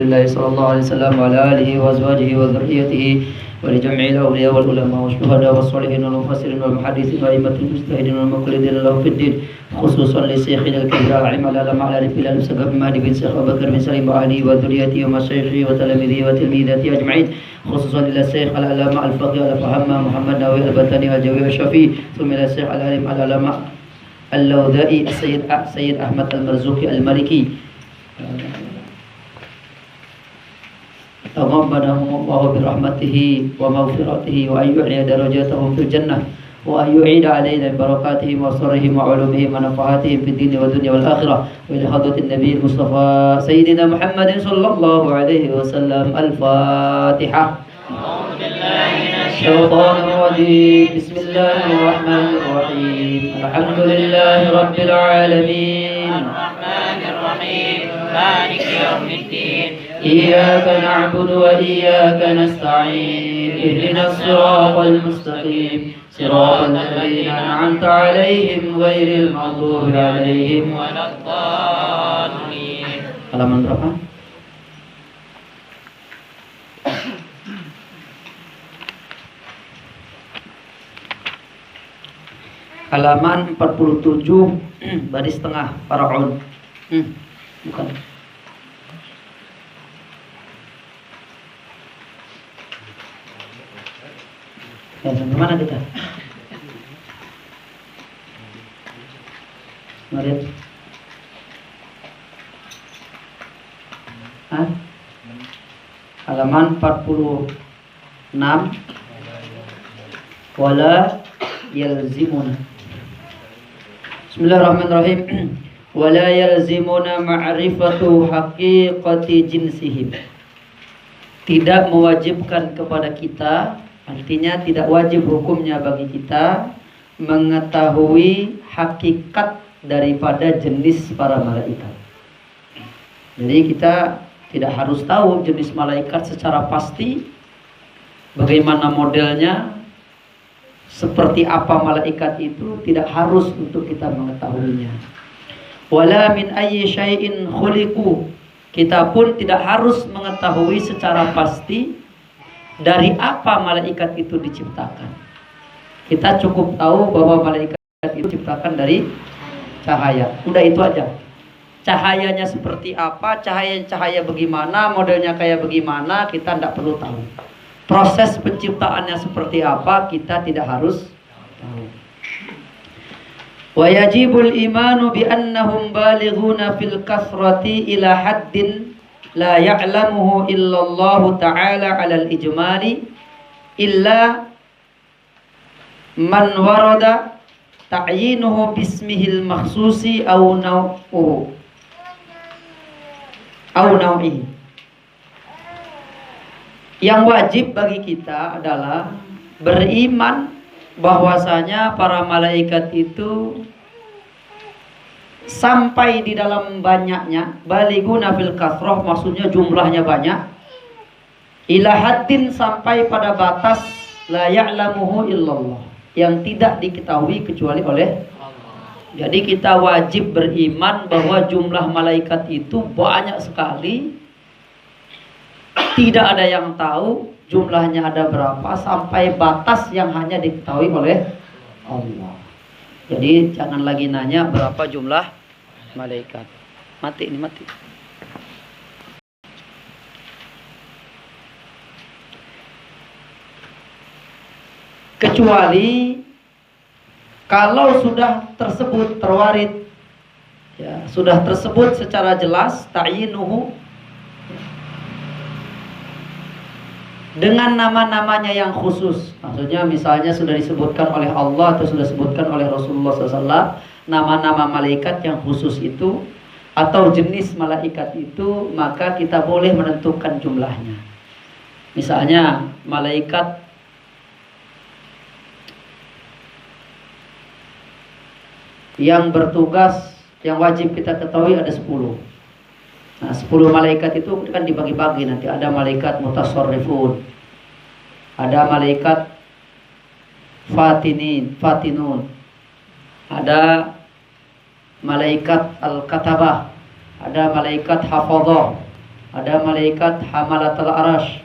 الله صلى الله عليه وسلم وعلى آله وأزواجه وذريته ولجميع الأولياء والعلماء والشهداء والصالحين والمفسرين والمحدثين وأئمة المجتهدين والمقلدين له في الدين خصوصا لشيخنا الكبير العلم العلامة على رفيق المسقف مهدي بن شيخ أبو بكر بن سليم وأهله وذريته ومشايخه وتلاميذه وتلميذاته أجمعين خصوصا إلى الشيخ العلامة الفقيه الفهامة محمد ناوي البتاني الجوي الشافعي ثم إلى الشيخ العالم العلامة اللوذائي السيد أحمد المرزوقي المالكي تغمدهم الله برحمته ومغفرته وأن يعلي درجاتهم في الجنة وأن يعيد علينا بركاتهم وصرهم وعلومهم ونفعاتهم في الدين والدنيا والآخرة وإلى حضرة النبي المصطفى سيدنا محمد صلى الله عليه وسلم. الفاتحة. أعوذ بالله من الشيطان الرجيم. بسم الله الرحمن الرحيم. الحمد لله رب العالمين الرحمن الرحيم مالك يوم الدين إياك نعبد وإياك نستعين اهدنا الصراط المستقيم صراط الذين أنعمت عليهم غير المغضوب عليهم ولا الضالين. Halaman berapa? Halaman 47 baris tengah Faraun. Bukan. Ya, sampai mana kita? Mari. Halaman 46. Wala yalzimuna. Bismillahirrahmanirrahim. Wala yalzimuna ma'rifatu haqiqati jinsihim. Tidak mewajibkan kepada kita, artinya tidak wajib hukumnya bagi kita mengetahui hakikat daripada jenis para malaikat. Jadi kita tidak harus tahu jenis malaikat secara pasti, bagaimana modelnya, seperti apa malaikat itu, tidak harus untuk kita mengetahuinya. Wala min ayyi syai'in khuliqu. Kita pun tidak harus mengetahui secara pasti dari apa malaikat itu diciptakan. Kita cukup tahu bahwa malaikat itu diciptakan dari cahaya. Udah itu aja. Cahayanya seperti apa, cahaya bagaimana, modelnya kayak bagaimana, kita tidak perlu tahu. Proses penciptaannya seperti apa, kita tidak harus tahu. Wa yajibul imanu bi annahum balighuna fil kasrati ila haddin la ya'lamuhu illallahu ta'ala 'alal ijmali illa man warada ta'yinuhu bismihil makhsusi aw naw'uhu aw naw'ihi. Yang wajib bagi kita adalah beriman bahwasanya para malaikat itu sampai di dalam banyaknya, balighuna fil kasrah maksudnya jumlahnya banyak, ila haddin sampai pada batas la ya'lamuhu illallah, yang tidak diketahui kecuali oleh Allah. Jadi kita wajib beriman bahwa jumlah malaikat itu banyak sekali, tidak ada yang tahu jumlahnya ada berapa sampai batas yang hanya diketahui oleh Allah. Jadi jangan lagi nanya berapa jumlah malaikat. Mati ini, mati. Kecuali kalau sudah tersebut terwarid, ya, sudah tersebut secara jelas ta'yinuhu dengan nama-namanya yang khusus. Maksudnya misalnya sudah disebutkan oleh Allah atau sudah disebutkan oleh Rasulullah SAW nama-nama malaikat yang khusus itu atau jenis malaikat itu, maka kita boleh menentukan jumlahnya. Misalnya malaikat yang bertugas, yang wajib kita ketahui ada 10. Nah, 10 malaikat itu kan dibagi-bagi nanti. Ada malaikat mutasarrifun, ada malaikat fatinun, ada malaikat al-katabah, ada malaikat hafadhah, ada malaikat hamalatul arash,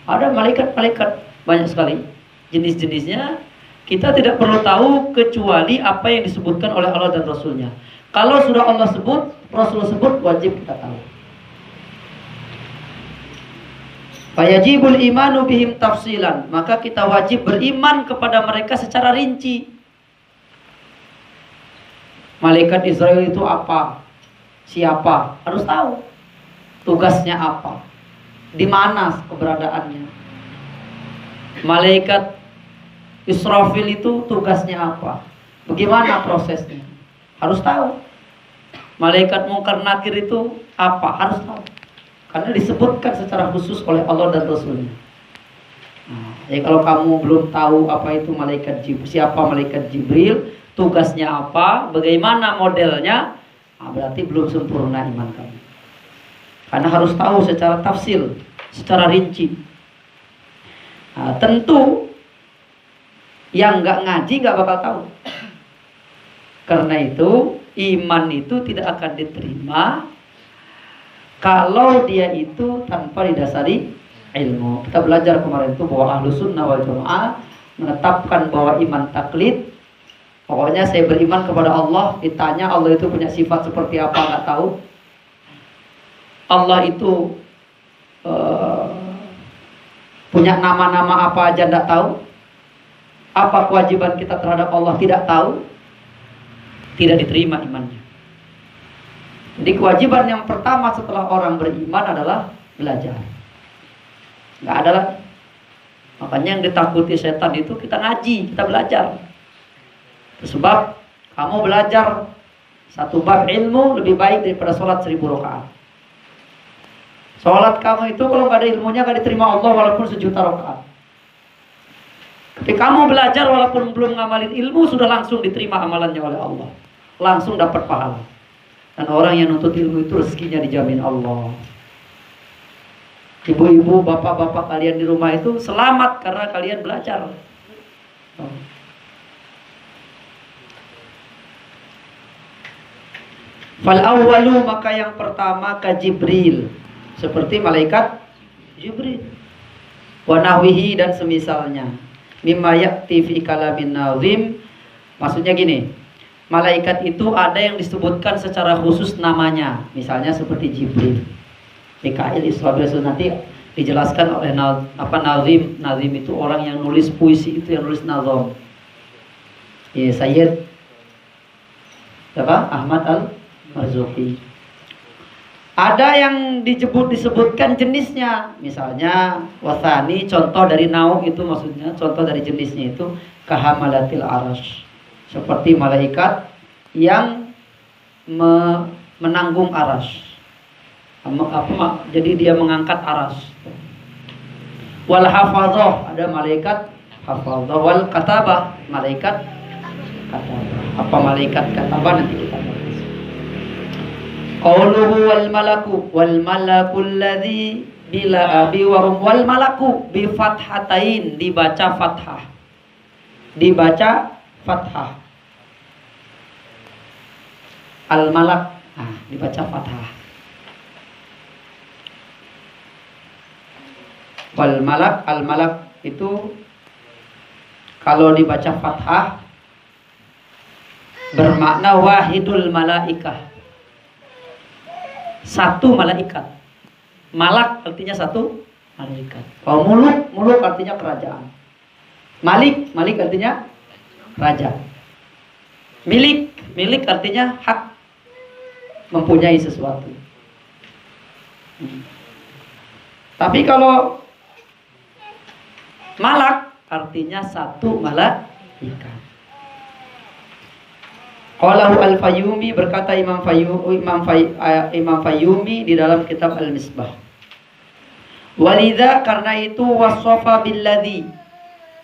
ada malaikat-malaikat banyak sekali jenis-jenisnya. Kita tidak perlu tahu kecuali apa yang disebutkan oleh Allah dan Rasulnya. Kalau sudah Allah sebut, Rasul sebut, wajib kita tahu. Fayajibul imanu bihim tafsilan, maka kita wajib beriman kepada mereka secara rinci. Malaikat Israel itu apa? Siapa? Harus tahu. Tugasnya apa? Di mana keberadaannya? Malaikat Israfil itu tugasnya apa? Bagaimana prosesnya? Harus tahu. Malaikat Munkar Nakir itu apa? Harus tahu. Karena disebutkan secara khusus oleh Allah dan Rasulnya. Jadi kalau kamu belum tahu apa itu malaikat Jibril, siapa malaikat Jibril, tugasnya apa, bagaimana modelnya, berarti belum sempurna iman kamu. Karena harus tahu secara tafsil, secara rinci. Tentu yang nggak ngaji nggak bakal tahu. Karena itu iman itu tidak akan diterima kalau dia itu tanpa didasari ilmu. Kita belajar kemarin itu bahwa Ahlus Sunnah wal Jamaah menetapkan bahwa iman taklid, pokoknya saya beriman kepada Allah, ditanya Allah itu punya sifat seperti apa nggak tahu, Allah itu punya nama-nama apa aja nggak tahu, apa kewajiban kita terhadap Allah tidak tahu, tidak diterima imannya. Jadi kewajiban yang pertama setelah orang beriman adalah belajar. Nggak ada lagi. Makanya yang ditakuti setan itu kita ngaji, kita belajar. Sebab kamu belajar satu bab ilmu lebih baik daripada sholat 1000 rakaat. Sholat kamu itu kalau nggak ada ilmunya nggak diterima Allah walaupun 1.000.000 rakaat. Ketika kamu belajar walaupun belum ngamalin ilmu, sudah langsung diterima amalannya oleh Allah, langsung dapat pahala. Dan orang yang nuntut ilmu itu rezekinya dijamin Allah. Ibu-ibu, bapak-bapak kalian di rumah itu selamat karena kalian belajar. Fal awwalu, maka yang pertama ka Jibril, seperti malaikat Jibril. Wa nahwihi, dan semisalnya. Mimma ya'ti fi kalamin nazim. Maksudnya gini, malaikat itu ada yang disebutkan secara khusus namanya, misalnya seperti Jibril, Mikail, Israfil. Nanti dijelaskan oleh nazim. Nazim itu orang yang nulis puisi, itu yang nulis nazam. Ya, Sayyid Ahmad Al-Marzuki. Ada yang disebutkan jenisnya, misalnya wasani, contoh dari nauk itu maksudnya, contoh dari jenisnya itu kahamalatil arash, seperti malaikat yang menanggung arash. Jadi dia mengangkat arash. Wal hafadzah, ada malaikat hafadzah. Wal katabah, malaikat katabah. Apa malaikat katabah nanti kita bahas. Qauluhu wal malaku alladzi bila abi wa wal malaku bi fathatain, dibaca fathah. Al malak, dibaca fathah. Wal malak, al malak itu kalau dibaca fathah bermakna wahidul malaikah, satu malaikat. Malak artinya satu malaikat. Kalau muluk artinya kerajaan. Malik artinya raja. Milik artinya hak, mempunyai sesuatu. Tapi kalau malak artinya satu malaikat. Qalahu Al-Fayyumi, berkata Imam Fayyumi di dalam kitab Al-Misbah. Walidha, karena itu waswafa billadhi,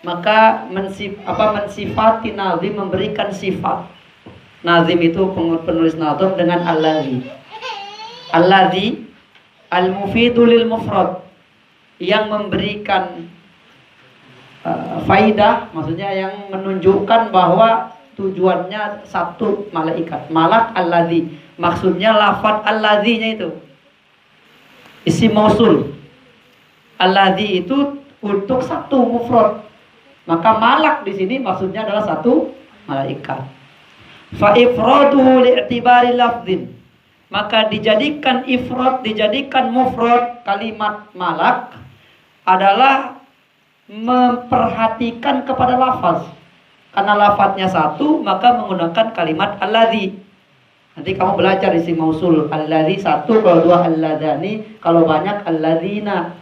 maka mensifati nazim, memberikan sifat. Nazim itu penulis nazim dengan alladhi. Alladhi al-mufidu lil mufrad, yang memberikan faidah, maksudnya yang menunjukkan bahwa tujuannya satu malaikat. Malak alladzi, maksudnya lafaz alladzi-nya itu. isim mausul. Alladzi itu untuk satu mufrad. Maka malak di sini maksudnya adalah satu malaikat. Fa ifraduhu li'tibari lafdzin. Maka dijadikan ifrad, dijadikan mufrad kalimat malak adalah memperhatikan kepada lafaz. Karena lafaznya satu, maka menggunakan kalimat alladzi. Nanti kamu belajar isim mausul. Alladzi satu, kalau dua alladzani, kalau banyak alladzina.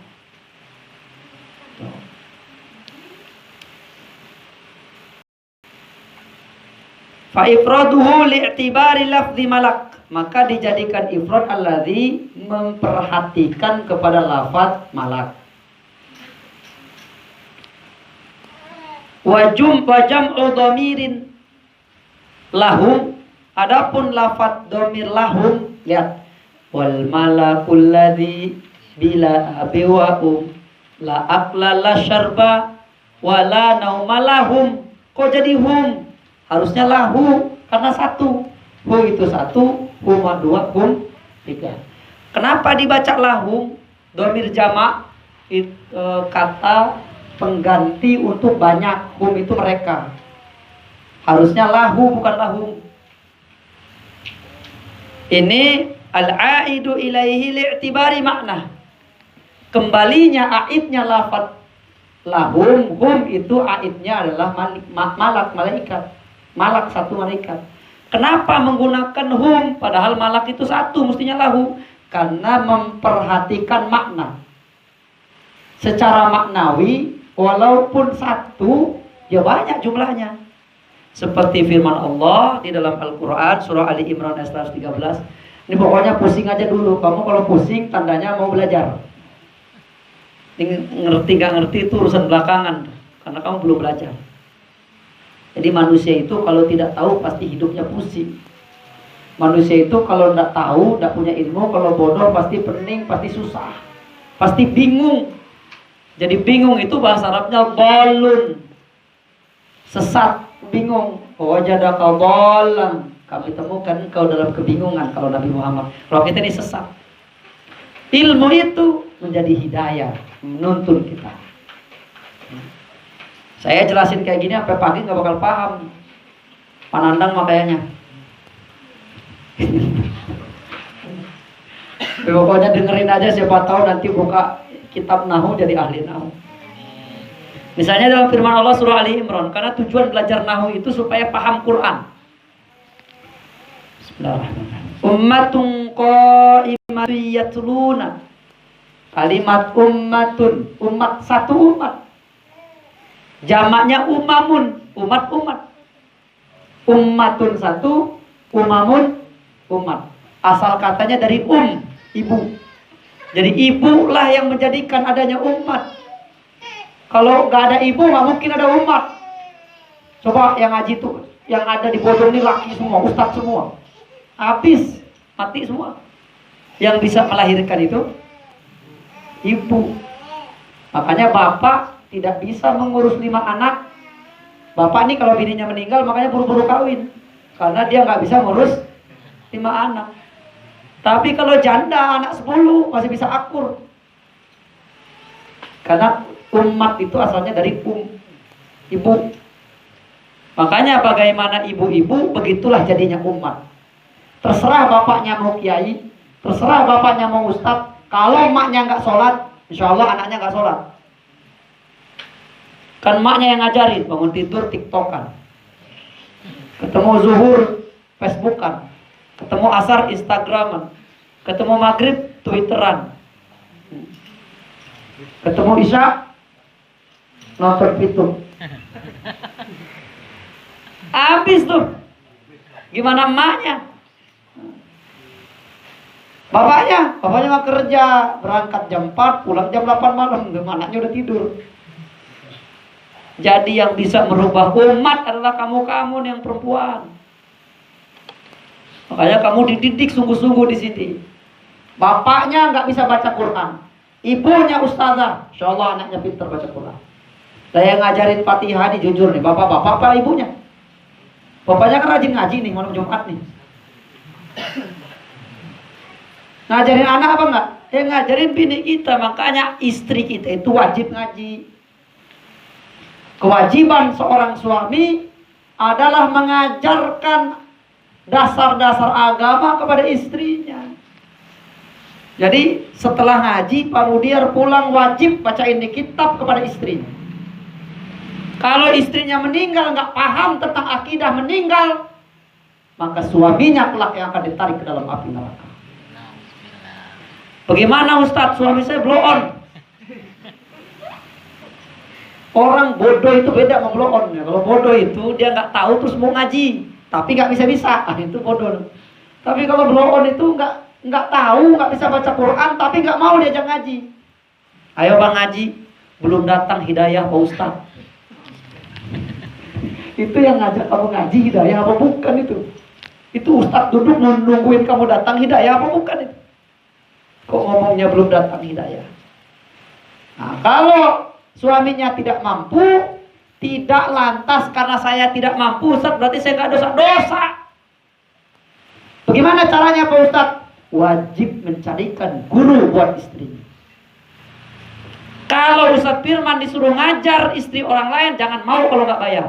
Fa ifraduhu li'tibari lafzi malak. Maka dijadikan ifrad alladzi memperhatikan kepada lafaz malak. Wa jam'u dhamirin lahum. Adapun lafaz dhamir lahum, lihat, wal malakul ladzi bila abi wa la akla la syarba wala nauma lahum. Kok jadi hum? Harusnya lahu, karena satu. Hu itu satu, huma dua, hum tiga. Kenapa dibaca lahum? Dhamir jamak kata pengganti untuk banyak. Hum itu mereka. Harusnya lahu, bukan lahum. Ini al-aidu ilaihi li'tibari makna. Kembalinya aidnya lafaz lahum, hum itu aidnya adalah malak, malaikat. Malak satu malaikat. Kenapa menggunakan hum padahal malak itu satu, mestinya lahu? Karena memperhatikan makna. Secara maknawi walaupun satu, ya banyak jumlahnya. Seperti firman Allah di dalam Al-Quran surah Ali Imran ayat 113. Ini pokoknya pusing aja dulu. Kamu kalau pusing tandanya mau belajar. Ini ngerti gak ngerti itu urusan belakangan, karena kamu belum belajar. Jadi manusia itu kalau tidak tahu pasti hidupnya pusing. Manusia itu kalau tidak tahu, tidak punya ilmu, kalau bodoh pasti pening, pasti susah, pasti bingung. Jadi bingung itu bahasa Arabnya balun, sesat, bingung. Wajadaka dhalan, kami temukan engkau dalam kebingungan. Kalau Nabi Muhammad, kalau kita ini sesat. Ilmu itu menjadi hidayah, menuntun kita. Saya jelasin kayak gini sampai pagi nggak bakal paham. Panandang makanya. Pokoknya dengerin aja, siapa tahu nanti buka kitab nahu jadi ahli nahu. Misalnya dalam firman Allah surah Ali Imran, karena tujuan belajar nahu itu supaya paham Quran. Bismillahirrahmanirrahim. Ummatun qa'imatun yatluna. Kalimat ummatun, umat, satu umat. Jamaknya umamun, umat-umat. Ummatun satu, umamun umat. Asal katanya dari ibu. Jadi ibulah yang menjadikan adanya umat. Kalau nggak ada ibu, nggak mungkin ada umat. Coba yang ngaji tuh, yang ada di Bodong ini laki semua, ustadz semua. Habis, mati semua. Yang bisa melahirkan itu ibu. Makanya bapak tidak bisa mengurus 5 anak. Bapak nih kalau bininya meninggal makanya buru-buru kawin, karena dia nggak bisa ngurus 5 anak. Tapi kalau janda anak 10 masih bisa akur. Karena umat itu asalnya dari ibu. Makanya bagaimana ibu-ibu, begitulah jadinya umat. Terserah bapaknya mau kiai, terserah bapaknya mau ustadz. Kalau maknya nggak sholat, insya Allah anaknya nggak sholat. Kan maknya yang ngajarin, bangun tidur tiktokan, ketemu zuhur facebookan, ketemu asar instagraman, ketemu maghrib twitteran, ketemu isya nonton YouTube. Habis tuh. Gimana emaknya? Bapaknya mah kerja, berangkat jam 4, pulang jam 8 malam, anaknya udah tidur. Jadi yang bisa merubah umat adalah kamu yang perempuan. Makanya kamu dididik sungguh-sungguh di sini. Bapaknya nggak bisa baca Quran, ibunya ustazah, insya Allah anaknya pintar baca Quran. Lah yang ngajarin Fatihah nih jujur nih, bapak-bapak apa ibunya? Bapaknya kan rajin ngaji nih malam Jumat nih. Ngajarin anak apa enggak? yang ngajarin bini kita. Makanya istri kita itu wajib ngaji. Kewajiban seorang suami adalah mengajarkan dasar-dasar agama kepada istrinya. Jadi setelah ngaji, Pak Mudiar pulang wajib bacain di kitab kepada istrinya. Kalau istrinya meninggal, nggak paham tentang akidah, meninggal, maka suaminya kelak yang akan ditarik ke dalam api neraka. Bagaimana Ustadz, suami saya blow on? Orang bodoh itu beda sama blow on. Kalau bodoh itu dia nggak tahu terus mau ngaji, tapi nggak bisa-bisa, itu bodoh. Tapi kalau blow on itu nggak tahu, nggak bisa baca Quran, tapi nggak mau diajak ngaji. Ayo bang ngaji, belum datang hidayah Pak Ustadz. Itu yang ngajak kamu ngaji hidayah apa bukan itu? Itu Ustadz duduk nungguin kamu datang hidayah apa bukan itu? Kok ngomongnya belum datang hidayah? Nah, kalau suaminya tidak mampu, tidak lantas karena saya tidak mampu Ustadz, berarti saya nggak dosa-dosa. Bagaimana caranya Pak Ustadz? Wajib mencarikan guru buat istrinya. Kalau Ustadz Firman disuruh ngajar istri orang lain, jangan mau kalau nggak bayar.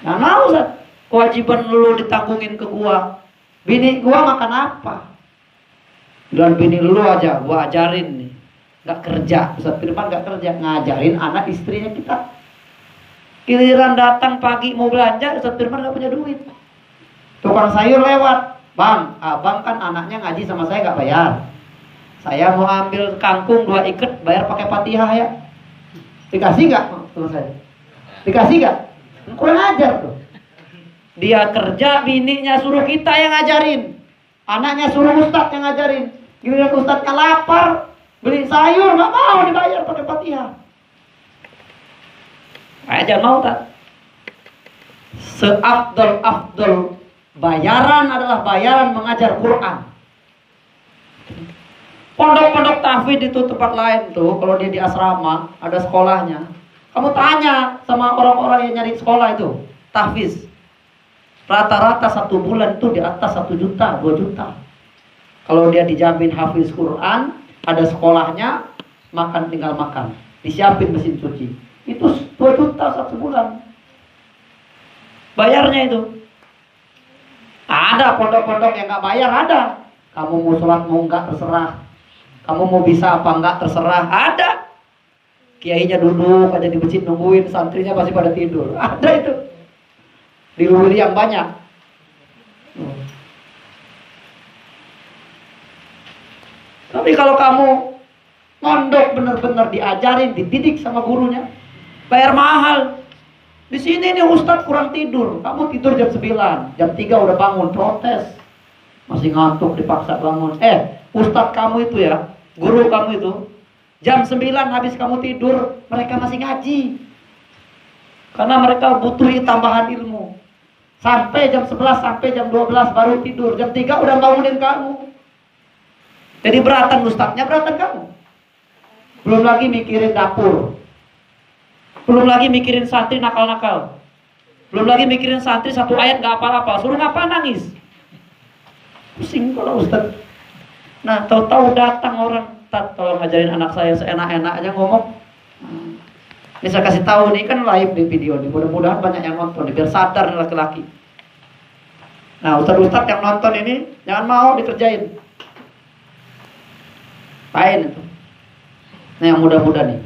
Nah, mau Ustadz, kewajiban lu ditanggungin ke gua. Bini gua makan apa? Dan bini lu aja gua ajarin nih. Nggak kerja, Ustadz Firman nggak kerja, ngajarin anak istrinya kita. Giliran datang pagi mau belanja, Ustadz Firman nggak punya duit. Tukang sayur lewat, bang, abang kan anaknya ngaji sama saya nggak bayar. Saya mau ambil kangkung 2 ikat, bayar pakai Fatihah ya. Dikasih nggak sama saya? Dikasih nggak? Kurang ajar tuh. Dia kerja, bininya suruh kita yang ngajarin, anaknya suruh Ustadz yang ngajarin. Giliran Ustadznya lapar, beli sayur nggak mau dibayar pakai Fatihah. Aja mau tak? Seafdal bayaran adalah bayaran mengajar Quran. Pondok-pondok tahfidz itu tempat lain tuh, kalau dia di asrama ada sekolahnya. Kamu tanya sama orang-orang yang nyari sekolah itu tahfidz, rata-rata 1 bulan itu di atas 1 juta, 2 juta. Kalau dia dijamin hafiz Quran, ada sekolahnya, makan tinggal makan, disiapin mesin cuci, itu 2 juta 1 bulan bayarnya itu. Ada pondok-pondok yang nggak bayar, ada. Kamu mau sholat mau nggak terserah, kamu mau bisa apa nggak terserah, ada. Kiainya duduk aja di masjid nungguin, santrinya pasti pada tidur, ada itu. Di luar yang banyak. Tapi kalau kamu mondok benar-benar diajarin, dididik sama gurunya, bayar mahal. Di sini nih Ustadz kurang tidur, kamu tidur jam 9, jam 3 udah bangun, protes. Masih ngantuk dipaksa bangun. Ustadz kamu itu ya, guru kamu itu, jam 9 habis kamu tidur, mereka masih ngaji. Karena mereka butuh tambahan ilmu. Sampai jam 11, sampai jam 12 baru tidur, jam 3 udah bangunin kamu. Jadi beratan Ustadznya, beratan kamu. Belum lagi mikirin dapur, belum lagi mikirin santri nakal-nakal, belum lagi mikirin santri 1 ayat gak apa-apa, suruh ngapa nangis. Pusing kalau Ustadz. Nah, tahu-tahu datang orang, Tat, tolong ngajarin anak saya seenak-enak aja ngomong. Ini saya kasih tahu nih, kan live di video nih, mudah-mudahan banyak yang nonton biar sadar nih laki-laki. Nah, Ustadz-Ustadz yang nonton ini jangan mau dikerjain. Lain itu. Nah, yang muda-muda nih,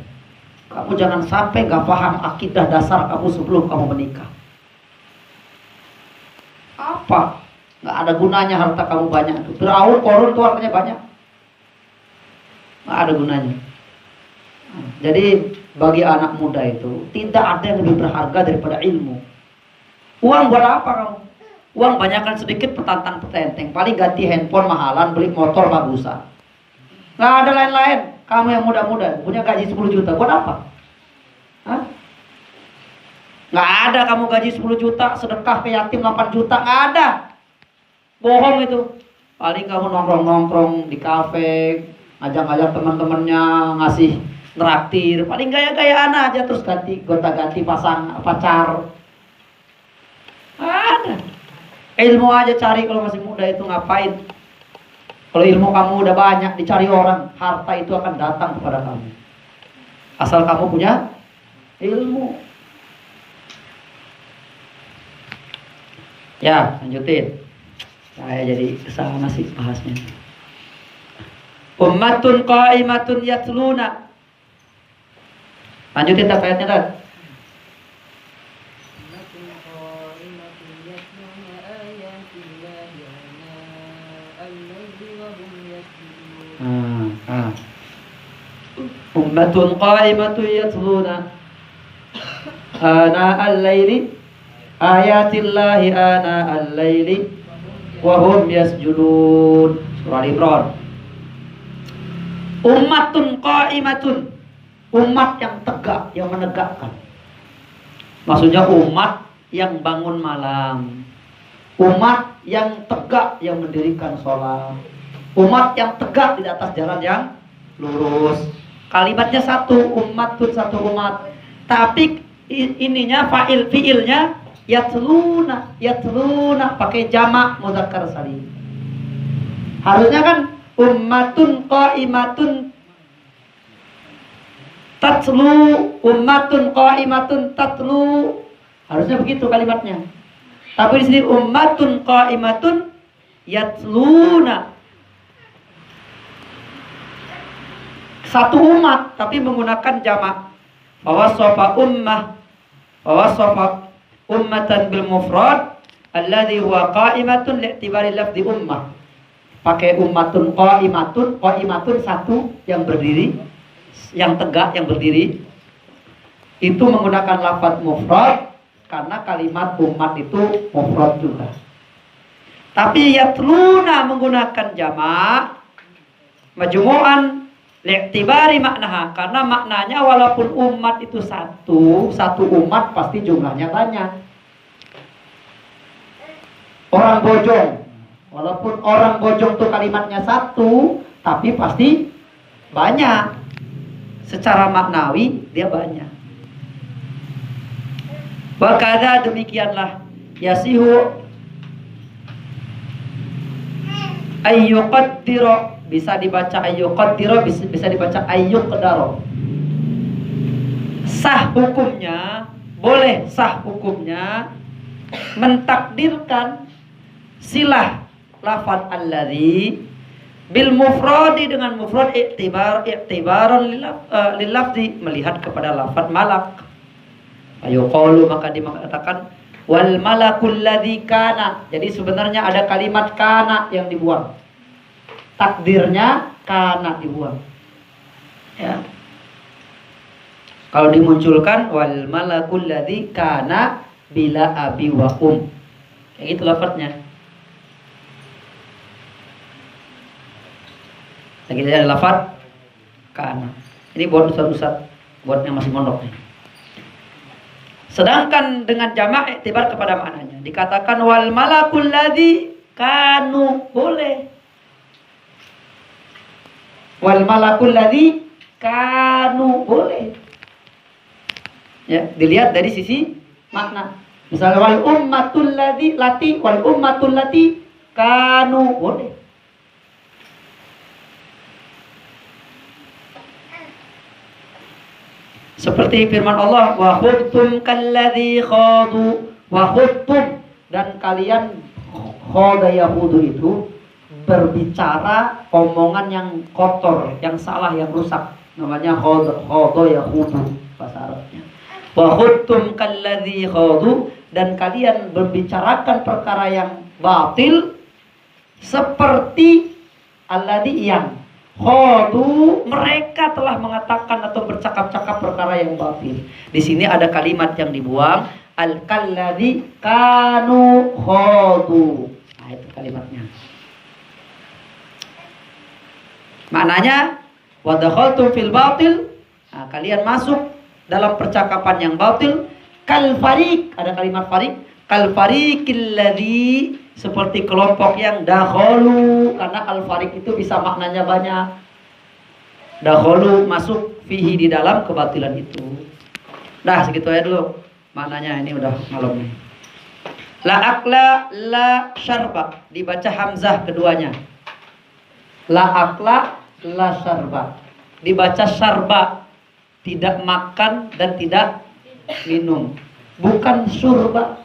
kamu jangan sampai gak paham akidah dasar kamu sebelum kamu menikah. Apa? Gak ada gunanya harta kamu banyak itu. Fir'aun, Korun tuh hartanya banyak, gak ada gunanya. Jadi bagi anak muda itu tidak ada yang lebih berharga daripada ilmu. Uang buat apa kamu? Uang banyakkan sedikit petantang petenteng, paling ganti handphone mahalan, beli motor bagusan. Gak ada lain-lain. Kamu yang muda-muda punya gaji 10 juta, buat apa? Hah? Gak ada kamu gaji 10 juta, sedekah ke yatim 8 juta, gak ada. Bohong itu. Paling kamu nongkrong-nongkrong di kafe, ngajak-ngajak teman-temannya, ngasih traktir, paling gaya-gayaan aja, terus gonta-ganti pacar. Ada. Ilmu aja cari kalau masih muda itu, ngapain? Kalau ilmu kamu udah banyak dicari orang, harta itu akan datang kepada kamu. Asal kamu punya ilmu. Ya, lanjutin. Saya jadi kesana sih bahasnya. Ummatun qa'imatun yatluna. Lanjutin tak ayatnya tadi. Ummatun qa'imatun yatluna ana al-laili ayatillahi ana al-laili wa hum yasjudun. Surah Al-Imran. Ummatun qa'imatun, umat yang tegak, yang menegakkan. Maksudnya umat yang bangun malam, umat yang tegak, yang mendirikan sholat, umat yang tegak di atas jalan yang lurus. Kalimatnya satu, ummatun, satu umat. Tapi ininya fiilnya yatluna, yatluna pakai jamak mudzakkar salim. Harusnya kan ummatun qa'imatun tatlu, ummatun qa'imatun tatlu. Harusnya begitu kalimatnya. Tapi di sini ummatun qa'imatun yatluna. Satu umat tapi menggunakan jamak. Fawasafa ummatan bil mufrad alladhi huwa qa'imatun li'tibari lafzi ummah. Pakai ummatun qa'imatun, qa'imatun satu yang berdiri, yang tegak, yang berdiri. Itu menggunakan lafaz mufrad karena kalimat umat itu mufrad juga. Tapi yatluna menggunakan jamak majmu'an li'tibari maknaha, karena maknanya walaupun umat itu satu umat pasti jumlahnya banyak. Orang bojong, walaupun orang bojong tuh kalimatnya satu, tapi pasti banyak. Secara maknawi dia banyak. Wakada demikianlah yasihu ayyuqaddiro, bisa dibaca ayyuqaddiro, bisa dibaca ayyuqdaro. Sah hukumnya, boleh sah hukumnya mentakdirkan silah lafaz alladzi bil mufradi dengan mufrad i'tibaran lil lafzi, melihat kepada lafaz malak. Ayo qalu, maka dikatakan wal malakul ladzi kana. Jadi sebenarnya ada kalimat kana yang dibuang. Takdirnya kana dibuang. Ya. Kalau dimunculkan wal malakul ladzi kana bila abi wa kayak gitu lafadznya. Lagi ada lafadz kana. Ini buat ustaz-ustaz, buat yang masih mondok nih. Sedangkan dengan jamak iktibar kepada maknanya. Dikatakan wal malakul ladzi kanu, boleh. Wal malakul ladzi kanu, boleh. Ya, dilihat dari sisi makna. Misalnya wal ummatul lati wal ummatul lati kanu, boleh. Seperti firman Allah, wa khudtum kalladzi khadu, wa khudtum, dan kalian khada yahudu itu berbicara omongan yang kotor, yang salah, yang rusak. Namanya khada yahudu bahasa Arabnya. Wa khudtum kalladzi khadu, dan kalian berbicarakan perkara yang batil seperti alladzi yang khadu, mereka telah mengatakan atau bercakap-cakap perkara yang batil. Di sini ada kalimat yang dibuang, al-kalladzi kanu khadu. Nah, itu kalimatnya. Maknanya wa dakhaltum fil batil. Nah, kalian masuk dalam percakapan yang batil. Kal fariq, ada kalimat fariq, kal fariqil ladzi, seperti kelompok yang dakhalu, karena al-fariq itu bisa maknanya banyak. Dakhalu, masuk, fihi, di dalam kebatilan itu. Dah segitu aja dulu maknanya, ini udah malam nih. La akla la syarba, dibaca hamzah keduanya. La akla, la syarba. Dibaca syarba, tidak makan dan tidak minum. Bukan surba.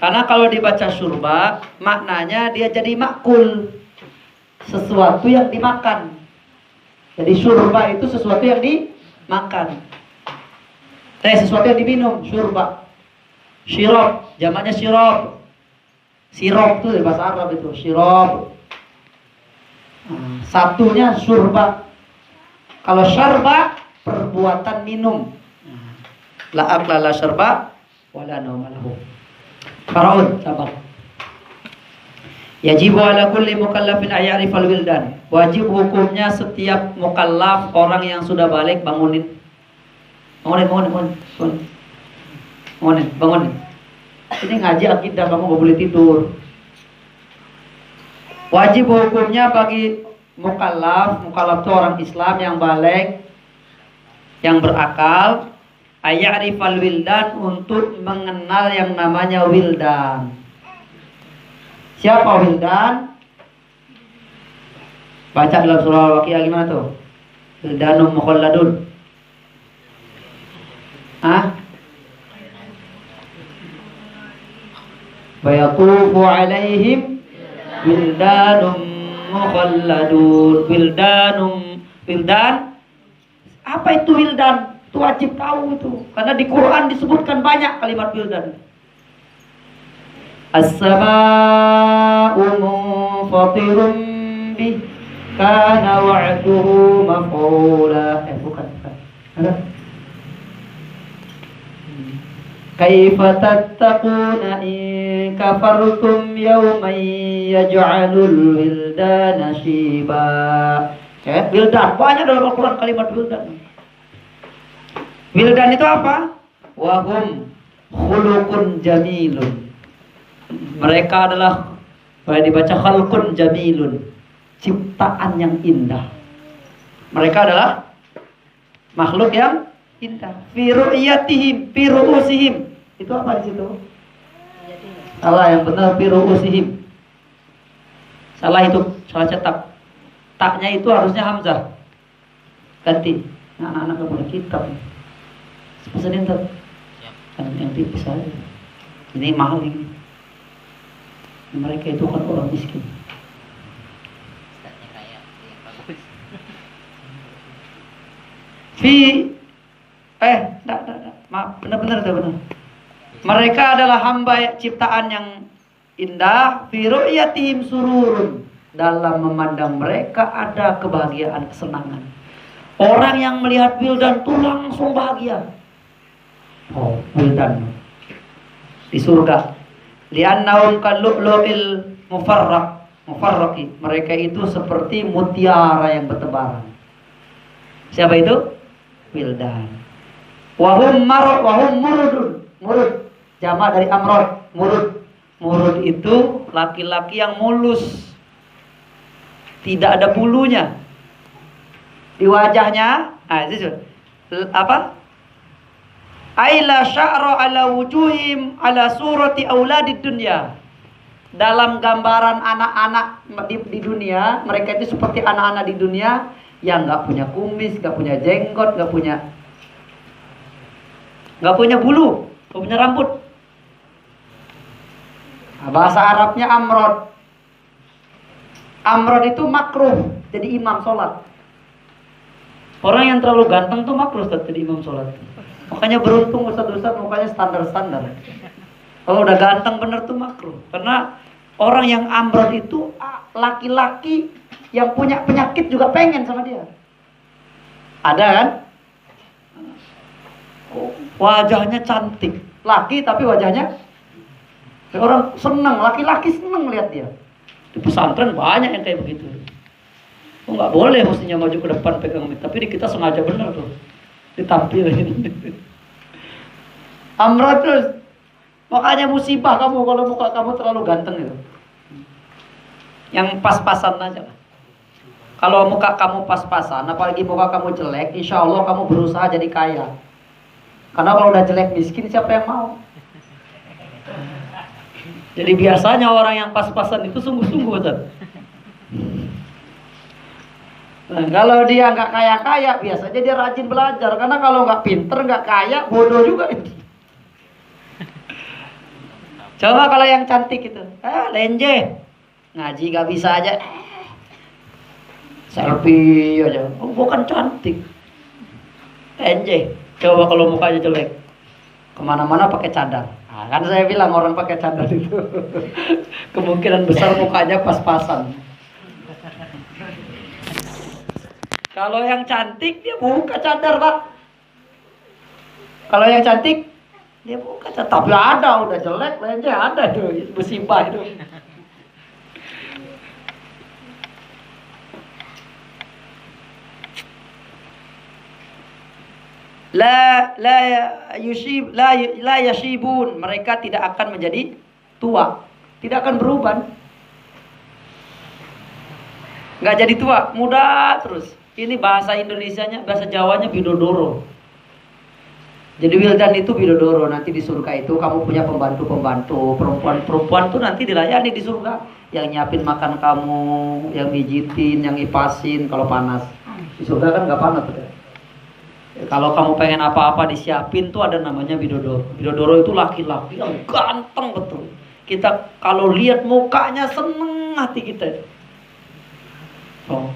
Karena kalau dibaca surba, maknanya dia jadi makul. Sesuatu yang dimakan. Jadi surba itu sesuatu yang dimakan. Sesuatu yang diminum, surba. Sirop, jamaknya sirop. Sirop itu bahasa Arab itu, sirop. Satunya surba. Kalau syarba, perbuatan minum. La akla la syarba wala nauma lahu. Faraun, sabar. Yajibu ala kulli mukallafin ayarifal wildan. Wajib hukumnya setiap mukallaf, orang yang sudah balik, bangunin. Bangunin. Ini ngaji akidah, kamu gak boleh tidur. Wajib hukumnya bagi mukallaf itu orang Islam yang balik, yang berakal, ayarifal wildan, untuk mengenal yang namanya wildan. Siapa wildan? Baca dalam surah Al-Waqiah gimana tuh? Wildanum mukhalladun. Bayatufu alaihim wildanum mukhalladun. Wildan. Apa itu wildan? Itu wajib tahu itu. Karena di Quran disebutkan banyak kalimat wildan. As-samaa'u munfatirun bih kana wa'duhu maf'ula. Bukan. Kaifa tattaquna in kafartum yawman yaj'alul wildana shiba. Wildan, banyak dalam Al-Quran kalimat wildan. Wildan itu apa? Wahum khuluqun jamilun. Mereka adalah, boleh dibaca khalqun jamilun, ciptaan yang indah. Mereka adalah makhluk yang indah. Fi ru'yatihim, fi ru'usihim. Itu apa di situ? Salah, yang benar fi ru'usihim. Salah itu, salah cetak. Taknya itu harusnya hamzah. Ganti. Nah, anak-anak gak punya kitab. Pesenin tuh. Yang tipis aja. Ini mahal ini. Mereka itu kan orang miskin. Maaf, benar. Mereka adalah hamba ciptaan yang indah. Fi ru'yatihim sururun. Dalam memandang mereka ada kebahagiaan, kesenangan. Orang yang melihat wildan tuh langsung bahagia. Oh, wildan di surga. Li'annahum kallu'lu'il mufarraqi. Mereka itu seperti mutiara yang bertebaran. Siapa itu? Wildan. Wahum murudun. Murud, jamak dari amrod. Murud itu laki-laki yang mulus, tidak ada bulunya di wajahnya. Itu apa? Aila sya'ra ala wujuhim ala surati auladid dunya. Dalam gambaran anak-anak di dunia, mereka itu seperti anak-anak di dunia yang nggak punya kumis, nggak punya jenggot, nggak punya bulu, nggak punya rambut. Nah, bahasa Arabnya amrod. Amrod itu makruh jadi imam sholat. Orang yang terlalu ganteng tuh makruh jadi imam sholat. Makanya beruntung ustaz-ustaz mukanya standar-standar. Kalau udah ganteng bener tuh makruh. Karena orang yang amrod itu laki-laki yang punya penyakit juga pengen sama dia. Ada kan? Wajahnya cantik, laki tapi wajahnya, orang seneng, laki-laki seneng lihat dia. Di pesantren banyak yang kayak begitu. Oh, nggak boleh mestinya maju ke depan pegang mic, tapi di kita sengaja bener tuh ditampilin. Amrod terus. Makanya musibah kamu kalau muka kamu terlalu ganteng itu. Yang pas-pasan aja lah. Kalau muka kamu pas-pasan, apalagi muka kamu jelek, insya Allah kamu berusaha jadi kaya. Karena kalau udah jelek miskin, siapa yang mau? Jadi biasanya orang yang pas-pasan itu sungguh-sungguh, Ustaz. Nah, kalau dia nggak kaya-kaya, biasanya dia rajin belajar. Karena kalau nggak pinter, nggak kaya, bodoh juga itu. Coba kalau yang cantik itu, lenje, ngaji nggak bisa aja, selfie aja, bukan cantik, lenje. Coba kalau mukanya jelek, kemana-mana pakai cadar. Nah, kan saya bilang orang pakai cadar itu kemungkinan besar mukanya pas-pasan. Kalau yang cantik dia buka cadar, Pak. Kalau yang cantik dia buka cadar. Tapi ada udah jelek, lenje ada tuh musibah itu. La yashibun, mereka tidak akan menjadi tua, tidak akan berubah, nggak jadi tua, muda terus. Ini bahasa Indonesianya, bahasa Jawanya bidodoro. Jadi wildan itu bidodoro. Nanti di surga itu kamu punya pembantu-pembantu, perempuan tuh nanti dilayani di surga, yang nyiapin makan kamu, yang mijitin, yang ipasin kalau panas. Di surga kan nggak panas tuh. Kalau kamu pengen apa-apa disiapin tuh ada namanya bidodoro. Bidodoro itu laki-laki yang ganteng betul. Kita kalau lihat mukanya seneng hati kita. Oh.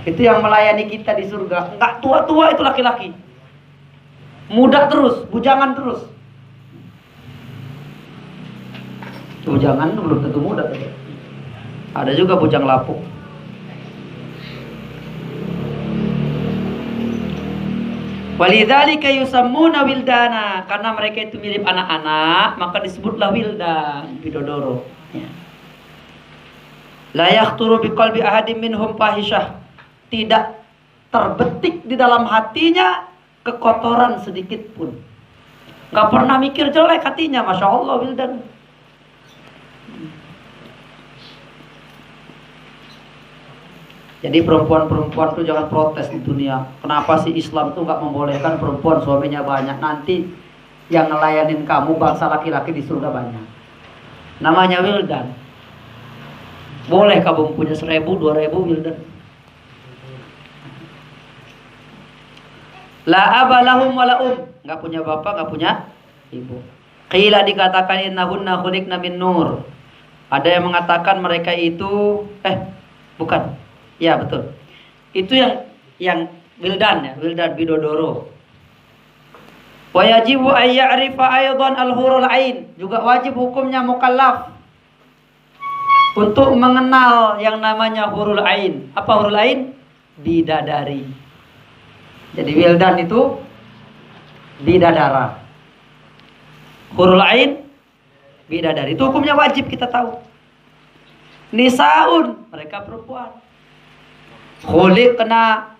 Itu yang melayani kita di surga. Enggak tua-tua itu laki-laki. Muda terus, bujangan terus. Bujangan belum tentu muda. Ada juga bujang lapuk. Walidzalika yusammuna wildana, karena mereka itu mirip anak-anak, maka disebutlah wildan, bidodoro. Ya. La yakhturu biqalbi ahadin minhum fahisyah. Tidak terbetik di dalam hatinya kekotoran sedikit pun. Gak pernah mikir jelek hatinya, Masya Allah wildan. Jadi perempuan-perempuan tuh jangan protes di dunia. Kenapa sih Islam tuh gak membolehkan perempuan suaminya banyak? Nanti yang ngelayanin kamu bangsa laki-laki di surga banyak. Namanya wildan. Boleh kamu punya 1.000, 2.000 wildan. La abalahum wala gak punya bapak, gak punya ibu. Qila dikatakan innahunna khuliqna min nur. Ada yang mengatakan mereka itu bukan. Ya betul. Itu yang wildan ya, wildan bidodoro. Wa yajibu ay ya'rifa aidan al-hurul ain. Juga wajib hukumnya mukallaf untuk mengenal yang namanya hurul ain. Apa hurul ain? Bidadari. Jadi wildan itu bidadara. Hurul ain bidadari. Itu hukumnya wajib kita tahu. Nisaun, mereka perempuan. Khuliqna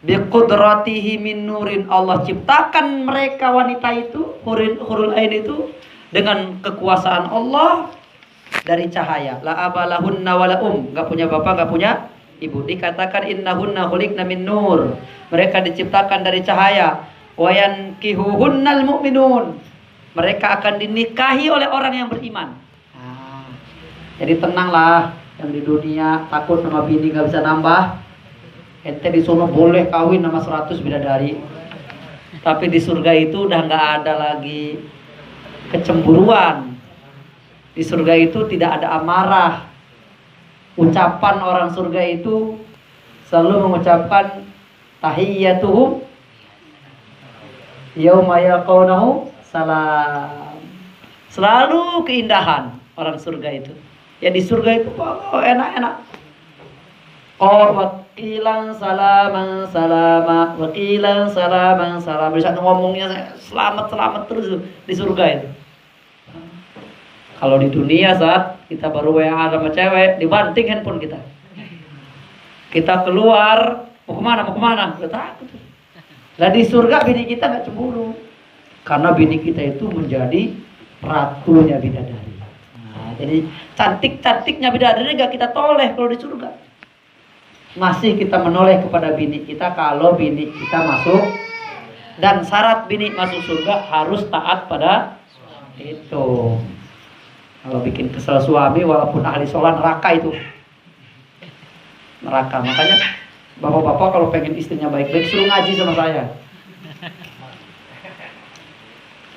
biqudratihi min nurin. Allah ciptakan mereka wanita itu, hurul ain itu dengan kekuasaan Allah dari cahaya. La abalahunna wala enggak punya bapak, enggak punya ibu. Dikatakan innahunna khuliqna min nur. Mereka diciptakan dari cahaya. Wa yankihuhunnal mu'minun. Mereka akan dinikahi oleh orang yang beriman. Jadi tenanglah. Yang di dunia takut sama bini gak bisa nambah. Ente di sono boleh kawin sama 100 bidadari. Tapi di surga itu udah gak ada lagi kecemburuan. Di surga itu tidak ada amarah. Ucapan orang surga itu selalu mengucapkan tahiyyatuhum yauma yalqawnahu salam. Selalu keindahan orang surga itu. Ya di surga itu enak-enak. Oh wakilan salaman salama, wakilan salaman salam. Bisa ngomongnya selamat terus di surga itu. Kalau di dunia saat kita baru WA sama cewek, dibanting handphone kita. Kita keluar, mau kemana? Kita takut. Lah di surga bini kita nggak cemburu, karena bini kita itu menjadi ratunya bidadari. Jadi cantik-cantiknya bidadari gak kita toleh kalau di surga. Masih kita menoleh kepada bini kita kalau bini kita masuk. Dan syarat bini masuk surga harus taat pada itu. Kalau bikin kesel suami walaupun ahli sholat neraka itu. neraka. Makanya bapak-bapak kalau pengen istrinya baik-baik suruh ngaji sama saya.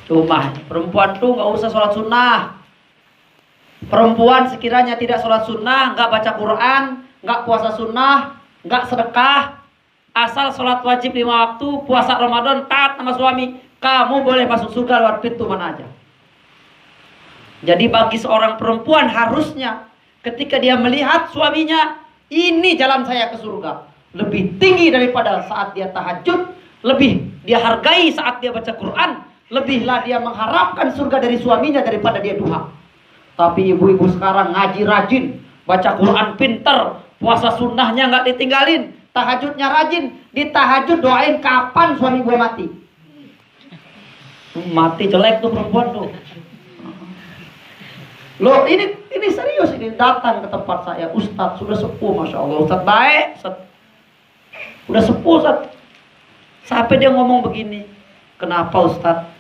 Cuma perempuan tuh nggak usah sholat sunnah. Perempuan sekiranya tidak sholat sunnah, nggak baca Quran, nggak puasa sunnah, nggak sedekah, asal sholat wajib 5 waktu, puasa Ramadan, taat sama suami, kamu boleh masuk surga lewat pintu mana aja. Jadi bagi seorang perempuan harusnya ketika dia melihat suaminya, ini jalan saya ke surga, lebih tinggi daripada saat dia tahajud, lebih dia hargai saat dia baca Quran, lebihlah dia mengharapkan surga dari suaminya daripada dia duha. Tapi ibu-ibu sekarang ngaji rajin, baca Quran pinter, puasa sunnahnya nggak ditinggalin, tahajudnya rajin, di tahajud doain kapan suami gue mati. Mati jelek tuh perempuan tuh. Loh ini serius, ini datang ke tempat saya, Ustadz sudah sepuh, masya Allah, Ustadz baik, Ustadz. Udah sepuh Ustadz. Sampai dia ngomong begini, kenapa Ustadz?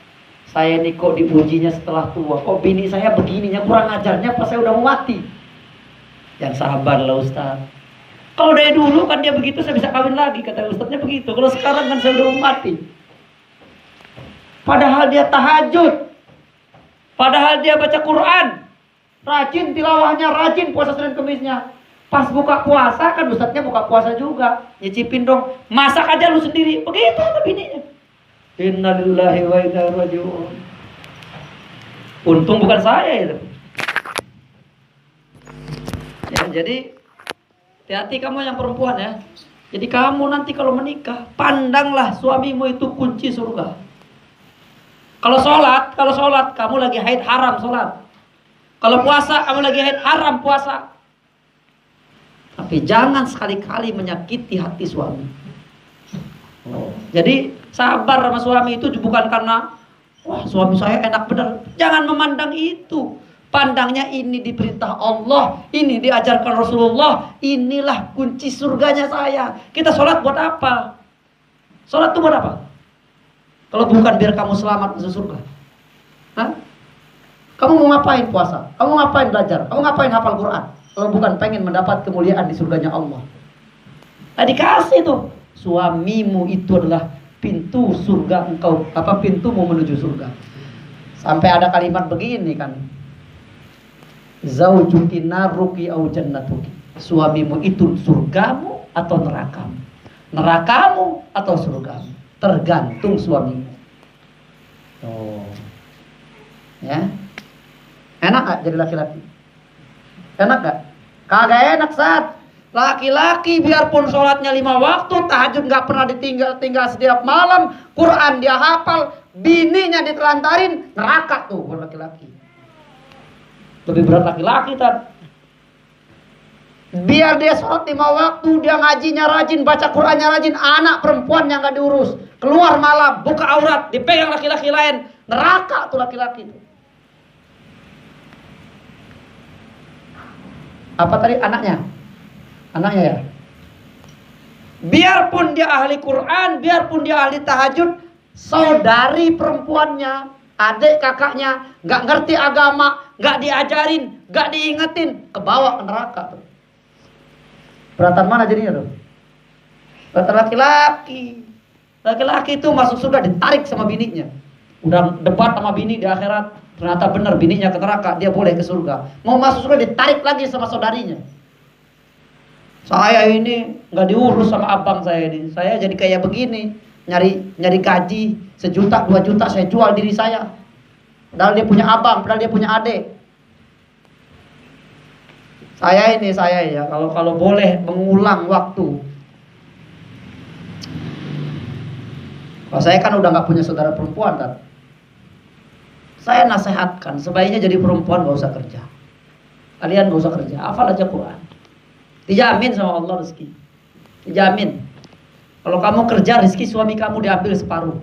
Saya ini kok diujinya setelah tua, kok bini saya begininya, kurang ajarnya pas saya udah mau mati. Yang sabar lah Ustadz. Kalau dari dulu kan dia begitu, saya bisa kawin lagi, kata Ustadznya begitu. Kalau sekarang kan saya udah mau mati. Padahal dia tahajud, padahal dia baca Quran, rajin tilawahnya, rajin puasa Senin Kemisnya. Pas buka puasa kan Ustadznya buka puasa juga, nyicipin dong, masak aja lu sendiri. Begitu kata bininya. Innalillahi wa inna ilaihi raji'un. Untung bukan saya itu. Ya, jadi hati-hati kamu yang perempuan ya. Jadi kamu nanti kalau menikah, pandanglah suamimu itu kunci surga. Kalau sholat kamu lagi haid haram sholat. Kalau puasa kamu lagi haid haram puasa. Tapi jangan sekali-kali menyakiti hati suami. Jadi sabar sama suami itu bukan karena wah suami saya enak benar. Jangan memandang itu. Pandangnya ini diperintah Allah, ini diajarkan Rasulullah, inilah kunci surganya saya. Kita sholat buat apa? Sholat itu buat apa? Kalau bukan biar kamu selamat masuk surga. Hah? Kamu mau ngapain puasa? Kamu ngapain belajar? Kamu ngapain hafal Quran? Kalau bukan pengen mendapat kemuliaan di surganya Allah. Nah dikasih tuh. Suamimu itu adalah pintu surga engkau, apa pintumu menuju surga. Sampai ada kalimat begini kan, zaujuki naruki au jannatuki. Suamimu itu surgamu atau nerakamu, nerakamu atau surgamu, tergantung suamimu. Oh, ya, enak gak jadi laki-laki? Enak gak? Kagak enak saat laki-laki biarpun sholatnya 5 waktu, tahajud gak pernah ditinggal setiap malam, Quran dia hafal, bininya ditelantarin, neraka tuh buat laki-laki. Lebih berat laki-laki kan. Biar dia sholat 5 waktu, dia ngajinya rajin, baca Qurannya rajin, anak perempuan yang gak diurus, keluar malam, buka aurat, dipegang laki-laki lain, neraka tuh laki-laki tuh. Apa tadi anaknya? Anaknya ya. Biarpun dia ahli Quran, biarpun dia ahli tahajud, saudari perempuannya, adik kakaknya, gak ngerti agama, gak diajarin, gak diingetin, kebawa ke neraka tuh. Beratan mana jadinya tuh? Beratan laki-laki. Laki-laki itu masuk surga ditarik sama bininya. Udah debat sama bini di akhirat, ternyata benar bininya ke neraka, dia boleh ke surga. Mau masuk surga ditarik lagi sama saudarinya. Saya ini nggak diurus sama abang saya ini. Saya jadi kayak begini, nyari gaji 1 juta 2 juta saya jual diri saya. Padahal dia punya abang, padahal dia punya adik. Saya ya kalau boleh mengulang waktu. Kalau saya kan udah nggak punya saudara perempuan kan. Saya nasihatkan sebaiknya jadi perempuan nggak usah kerja. Kalian nggak usah kerja, hafal aja Quran. Dijamin sama Allah rezeki. Dijamin. Kalau kamu kerja, rezeki suami kamu diambil separuh.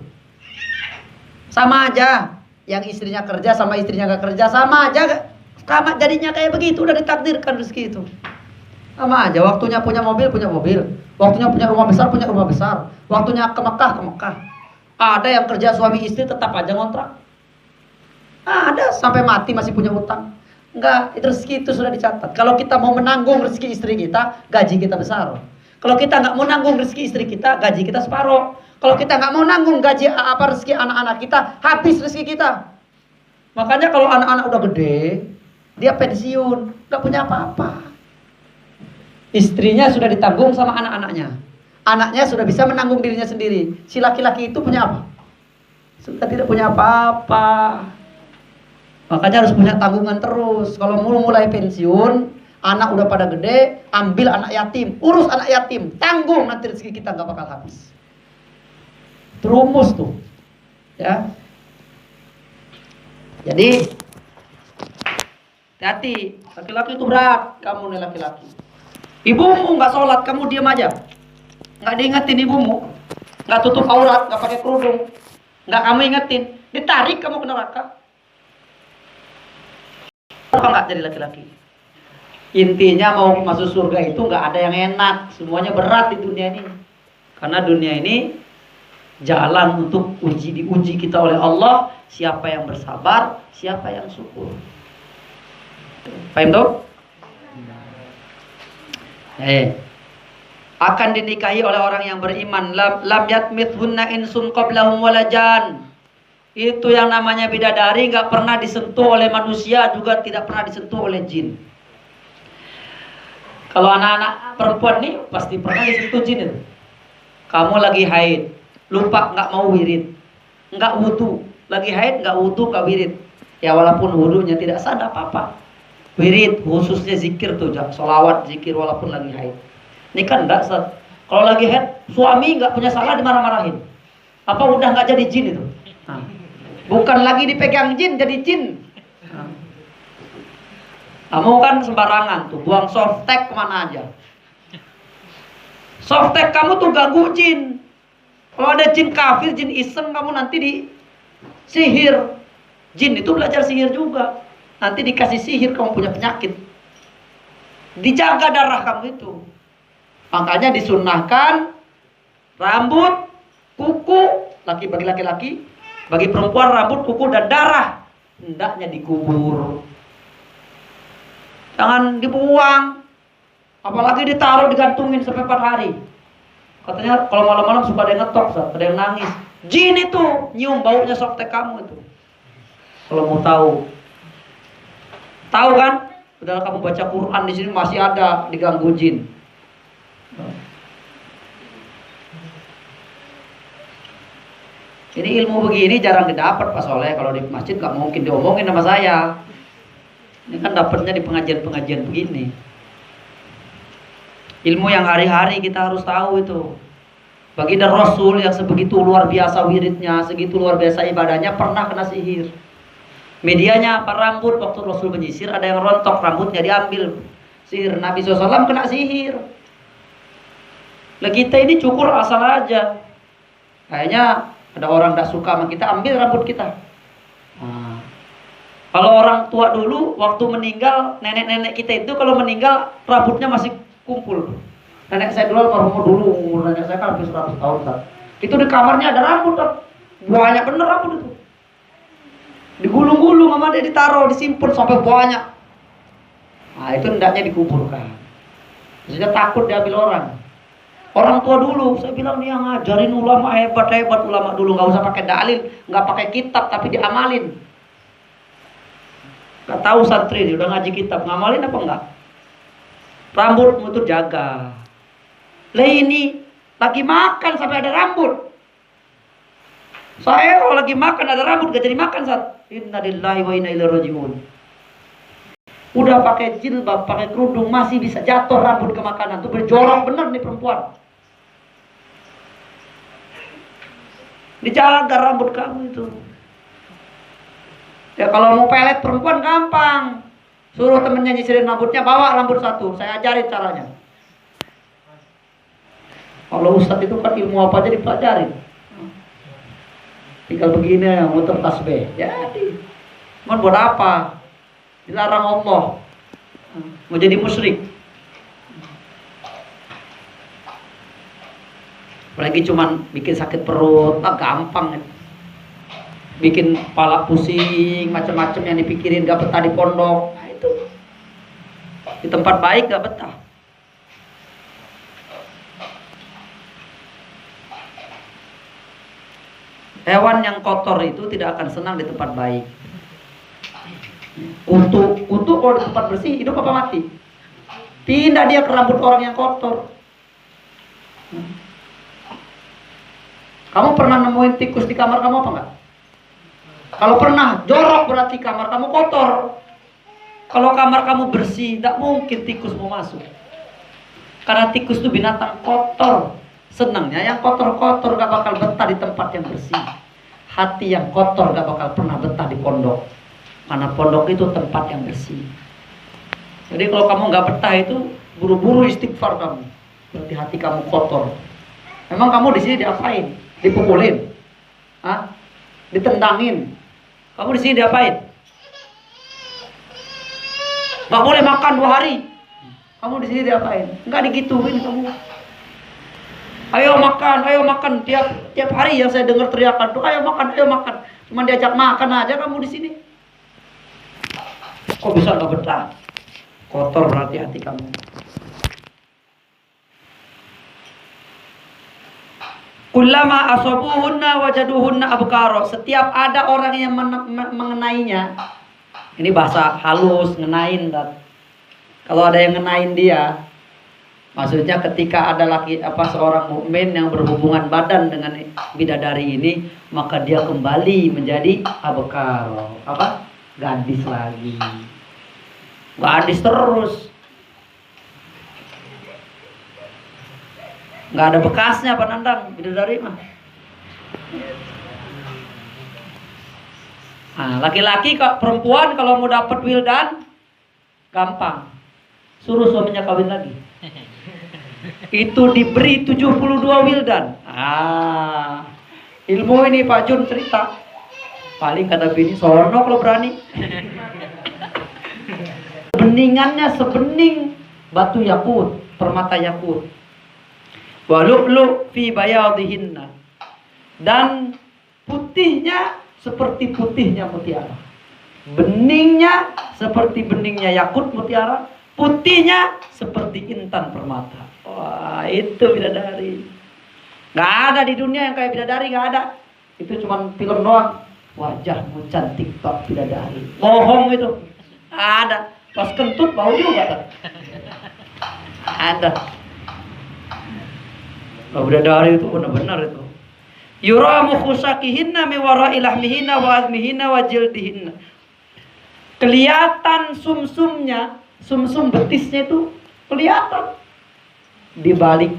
Sama aja. Yang istrinya kerja sama istrinya gak kerja, sama aja. Sama jadinya kayak begitu, udah ditakdirkan rezeki itu. Sama aja. Waktunya punya mobil, punya mobil. Waktunya punya rumah besar, punya rumah besar. Waktunya ke Mekah, ke Mekah. Ada yang kerja suami istri tetap aja ngontrak. Ada sampai mati masih punya utang. Enggak, itu rezeki itu sudah dicatat. Kalau kita mau menanggung rezeki istri kita, gaji kita besar. Kalau kita nggak mau nanggung rezeki istri kita, gaji kita separuh. Kalau kita nggak mau nanggung gaji rezeki anak-anak kita, habis rezeki kita. Makanya kalau anak-anak udah gede, dia pensiun, nggak punya apa-apa. Istrinya sudah ditanggung sama anak-anaknya. Anaknya sudah bisa menanggung dirinya sendiri. Si laki-laki itu punya apa? Sudah tidak punya apa-apa. Makanya harus punya tanggungan terus. Kalau mulai pensiun, anak udah pada gede, ambil anak yatim, urus anak yatim, tanggung, nanti rezeki kita nggak bakal habis. Terumus tuh, ya. Jadi hati-hati, laki-laki itu berat. Kamu nih laki-laki. Ibumu nggak sholat, kamu diam aja, nggak diingetin ibumu, nggak tutup aurat, nggak pakai kerudung, nggak kamu ingetin, ditarik kamu ke neraka. Apa nggak jadi laki-laki? Intinya mau masuk surga itu nggak ada yang enak, semuanya berat di dunia ini. Karena dunia ini jalan untuk diuji kita oleh Allah. Siapa yang bersabar, siapa yang syukur. Paham tuh? Akan dinikahi oleh orang yang beriman. Lam yatmithunna insun qablahum walajan. Itu yang namanya bidadari, nggak pernah disentuh oleh manusia, juga tidak pernah disentuh oleh jin. Kalau anak-anak perempuan nih pasti pernah disentuh jin itu. Kamu lagi haid, lupa nggak mau wirid, nggak wudu, lagi haid nggak wudu nggak wirid. Ya walaupun wudunya tidak sah, tidak apa-apa. Wirid khususnya zikir tuh, sholawat zikir walaupun lagi haid. Ini kan enggak, Ustaz. Kalau lagi haid, suami nggak punya salah dimarah-marahin. Apa udah nggak jadi jin itu? Nah, bukan lagi dipegang jin, jadi jin. Nah. Kamu kan sembarangan tuh, buang softtek kemana aja. Softtek kamu tuh ganggu jin. Kalau ada jin kafir, jin iseng, kamu nanti disihir. Jin itu belajar sihir juga. Nanti dikasih sihir, kamu punya penyakit. Dijaga darah kamu itu. Makanya disunnahkan rambut, kuku, bagi laki-laki, bagi perempuan rambut, kuku dan darah hendaknya dikubur. Jangan dibuang, apalagi ditaruh digantungin sampai 4 hari. Katanya kalau malam-malam suka ada yang ngetok, ada yang nangis. Jin itu nyium baunya softtek kamu itu. Kalau mau tahu kan? Padahal kamu baca Quran di sini masih ada diganggu jin. Ini ilmu begini jarang didapat Pak Soleh. Kalau di masjid gak mungkin diomongin sama saya. Ini kan dapatnya di pengajian-pengajian begini. Ilmu yang hari-hari kita harus tahu itu. Baginda Rasul yang sebegitu luar biasa wiridnya, segitu luar biasa ibadahnya, pernah kena sihir. Medianya apa? Rambut. Waktu Rasul menyisir ada yang rontok, rambutnya diambil. Sihir. Nabi SAW kena sihir. Lah kita ini cukur asal aja. Kayaknya ada orang tidak suka sama kita, ambil rambut kita. Nah, kalau orang tua dulu waktu meninggal, nenek-nenek kita itu kalau meninggal rambutnya masih kumpul. Nenek saya dulu almarhum dulu, umur nenek saya kan hampir 100 tahun kan. Itu di kamarnya ada rambut kan. Banyak bener rambut itu. Digulung-gulung sama dia, ditaruh, disimpan sampai banyak. Nah, itu hendaknya dikuburkan. Maksudnya takut diambil orang. Orang tua dulu, saya bilang nih yang ngajarin ulama hebat-hebat ulama dulu, nggak usah pakai dalil, nggak pakai kitab, tapi diamalin. Nggak tahu santri dia udah ngaji kitab, ngamalin apa enggak? Rambutmu tuh jaga. Lah ini lagi makan sampai ada rambut. Saya kalau lagi makan ada rambut gak jadi makan saat. Innalillahi wa inna ilaihi rajiun. Udah pakai jilbab, pakai kerudung masih bisa jatuh rambut ke makanan tuh, berjorok bener nih perempuan. Dijaga rambut kamu itu. Ya kalau mau pelet perempuan gampang. Suruh temennya nyisirin rambutnya, bawa rambut satu, saya ajarin caranya. Kalau ustadz itu kan ilmu apa aja dipelajarin. Tinggal begini muter tasbih. Jadi, mau buat apa? Dilarang Allah. Mau jadi musyrik. Apalagi cuman bikin sakit perut, gampang. Bikin kepala pusing, macam-macam yang dipikirin gak betah di pondok. Nah itu. Di tempat baik gak betah. Hewan yang kotor itu tidak akan senang di tempat baik. Kutu kalau di tempat bersih hidup apa mati? Pindah dia ke rambut orang yang kotor. Kamu pernah nemuin tikus di kamar kamu apa enggak? Kalau pernah, jorok berarti kamar kamu kotor. Kalau kamar kamu bersih, tidak mungkin tikus mau masuk. Karena tikus itu binatang kotor. Senangnya yang kotor-kotor gak bakal betah di tempat yang bersih. Hati yang kotor gak bakal pernah betah di pondok. Karena pondok itu tempat yang bersih. Jadi kalau kamu gak betah itu, buru-buru istighfar kamu. Berarti hati kamu kotor. Memang kamu di sini diapain? Dipukulin? Hah? Ditendangin? Kamu di sini diapain? Gak boleh makan 2 hari. Kamu di sini diapain? Enggak digituin kamu. Ayo makan. Tiap hari yang saya dengar teriakan tuh, ayo makan. Cuma diajak makan aja kamu di sini. Kok bisa gak betah? Kotor berarti hati kamu. Kullama asabuhunna wajaduhunna abkara. Setiap ada orang yang mengenainya. Ini bahasa halus, ngenain. Kalau ada yang ngenain dia, maksudnya ketika ada seorang mukmin yang berhubungan badan dengan bidadari ini, maka dia kembali menjadi abkar. Apa? Gadis lagi. Gadis terus. Nggak ada bekasnya Pak Nandang, bidadari mah. Nah, laki-laki kok perempuan kalau mau dapat wildan gampang. Suruh suaminya kawin lagi. Itu diberi 72 wildan. Ilmu ini Pak Jun cerita. Paling kata bini, sono kalau berani. Beningannya sebening batu yakut, permata yakut. Walu'lu fi bayadihinna. Dan putihnya seperti putihnya mutiara. Beningnya seperti beningnya yakut mutiara. Putihnya seperti intan permata. Wah, itu bidadari. Gak ada di dunia yang kayak bidadari, gak ada. Itu cuma film doang. Wajahmu cantik Pak bidadari. Bohong itu. Ada. Pas kentut bau juga. Ada. Pak bidadari itu benar-benar itu. Yuramu khusakihinna mi wara'i lahmihinna wa azmihinna wa jildihinna. Kelihatan sumsumnya, sumsum betisnya itu kelihatan. Di balik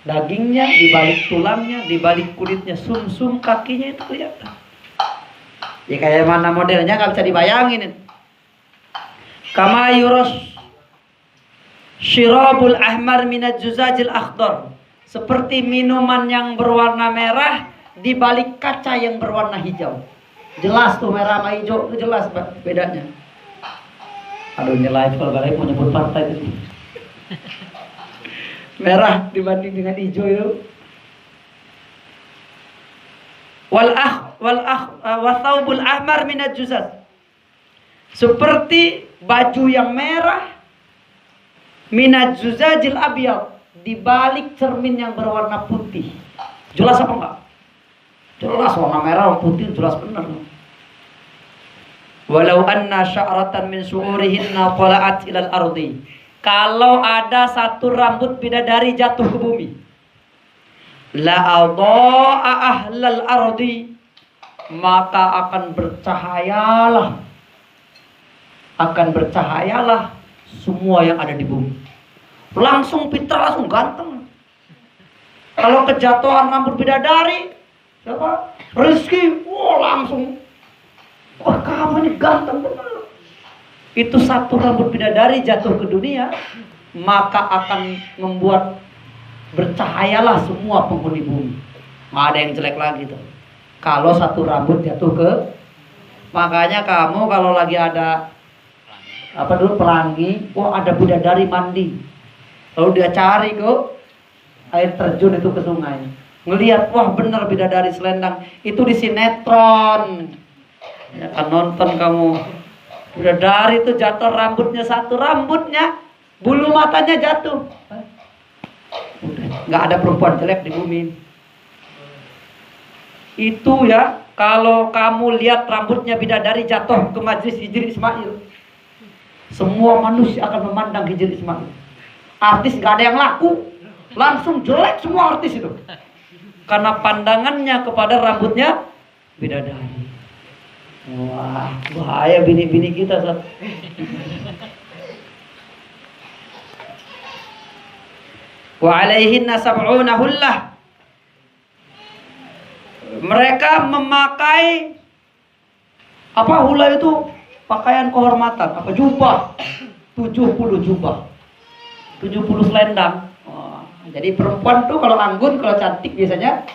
dagingnya, di balik tulangnya, di balik kulitnya, sumsum kakinya itu kelihatan. Ya kayak mana modelnya nggak bisa dibayangin. Kama yuras syirabul ahmar minaj juzajil akhdar. Seperti minuman yang berwarna merah di balik kaca yang berwarna hijau. Jelas tuh merah sama hijau itu jelas bedanya. Aduh nyelai kalau balik mau nyebut partai itu. Merah dibanding dengan hijau itu. Wasaubul ahmar minat juzaz. Seperti baju yang merah minat juzajil abyad. Di balik cermin yang berwarna putih. Jelas apa enggak? Jelas warna merah putih jelas benar. Walau anna sya'ratan min su'urihinna tala'at ilal ardi. Kalau ada satu rambut bidadari jatuh ke bumi, la adha'a ahlal ardi, maka akan bercahayalah semua yang ada di bumi. Langsung Fitra langsung ganteng. Kalau kejatuhan rambut bidadari, siapa? Rizky, langsung. Wah kamu ini ganteng benar. Itu satu rambut bidadari jatuh ke dunia, maka akan membuat bercahayalah semua penghuni bumi. Nggak ada yang jelek lagi tuh. Kalau satu rambut jatuh ke, makanya kamu kalau lagi ada pelangi, ada bidadari mandi. Lalu dia cari ke air terjun itu ke sungai. Ngelihat, wah bener bidadari selendang. Itu di sinetron. Ya kan nonton kamu. Bidadari itu jatuh rambutnya satu, rambutnya, bulu matanya jatuh. Udah, nggak ada perempuan jelek di bumi. Itu ya, kalau kamu lihat rambutnya bidadari jatuh ke majlis Hijri Ismail, semua manusia akan memandang Hijri Ismail. Artis gak ada yang laku, langsung jelek semua artis itu, karena pandangannya kepada rambutnya bidadari. Wah, bahaya bini-bini kita, Sat. Wa alaihinna sab'una hullah. Mereka memakai apa hula itu? Pakaian kehormatan, apa jubah? 70 jubah. 70 selendang. Oh, jadi perempuan tuh kalau anggun, kalau cantik biasanya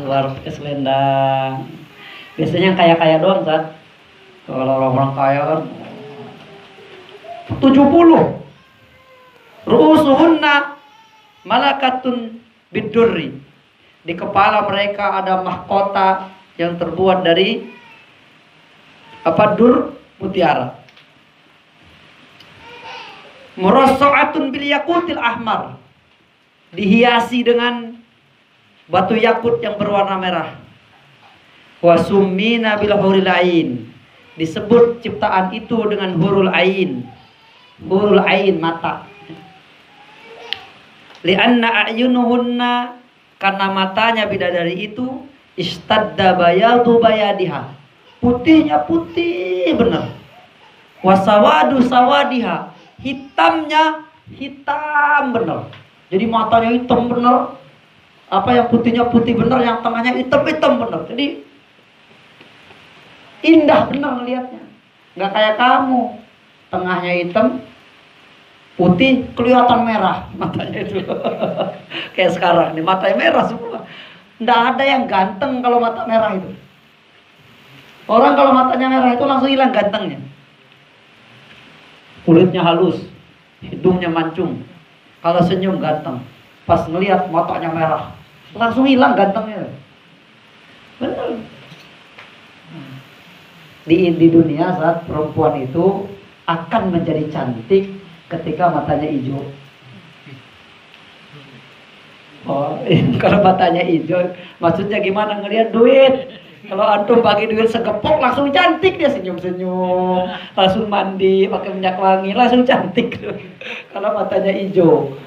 luar pakai selendang. Biasanya yang kaya-kaya doang, Sat. Kalau orang-orang kaya kan 70. Ru'usuhunna malakatun bidurri. Di kepala mereka ada mahkota yang terbuat dari apa? Dur, mutiara. Murassa'atun bil yaqutil ahmar. Dihiasi dengan batu yakut yang berwarna merah. Wa summina bil huril ain. Disebut ciptaan itu dengan hurul ain. Hurul ain, mata. Lianna a'yunuhunna, karena matanya bidadari itu istadda bayadu bayadiha. Putihnya putih benar. Wasawadu sawadiha, hitamnya hitam benar. Jadi matanya hitam benar. Apa yang putihnya putih benar, yang tengahnya hitam-hitam benar. Jadi indah benar lihatnya. Nggak kayak kamu, tengahnya hitam, putih, kelihatan merah matanya itu. Kayak sekarang nih, matanya merah semua. Nggak ada yang ganteng kalau mata merah itu. Orang kalau matanya merah itu langsung hilang gantengnya. Kulitnya halus, hidungnya mancung. Kalau senyum ganteng. Pas ngelihat matanya merah, langsung hilang gantengnya. Benar. Di dunia saat perempuan itu akan menjadi cantik ketika matanya hijau. Oh, kalau matanya hijau, maksudnya gimana? Ngelihat duit. Kalau antum bagi duit segepok langsung cantik, dia senyum-senyum, langsung mandi pakai minyak wangi, langsung cantik. Kalau matanya hijau.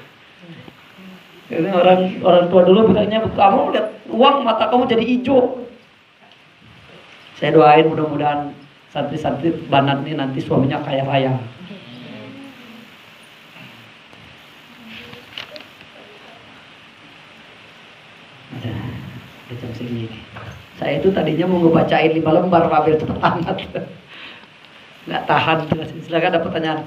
Jadi orang tua dulu bilangnya, kamu lihat uang mata kamu jadi hijau. Saya doain mudah-mudahan santri-santri Banat ini nanti suaminya kaya raya. Udah jam segini. Saya itu tadinya mau ngebacain 5 lembar, Pak, biar cepat tamat. Nggak tahan. Silakan ada pertanyaan.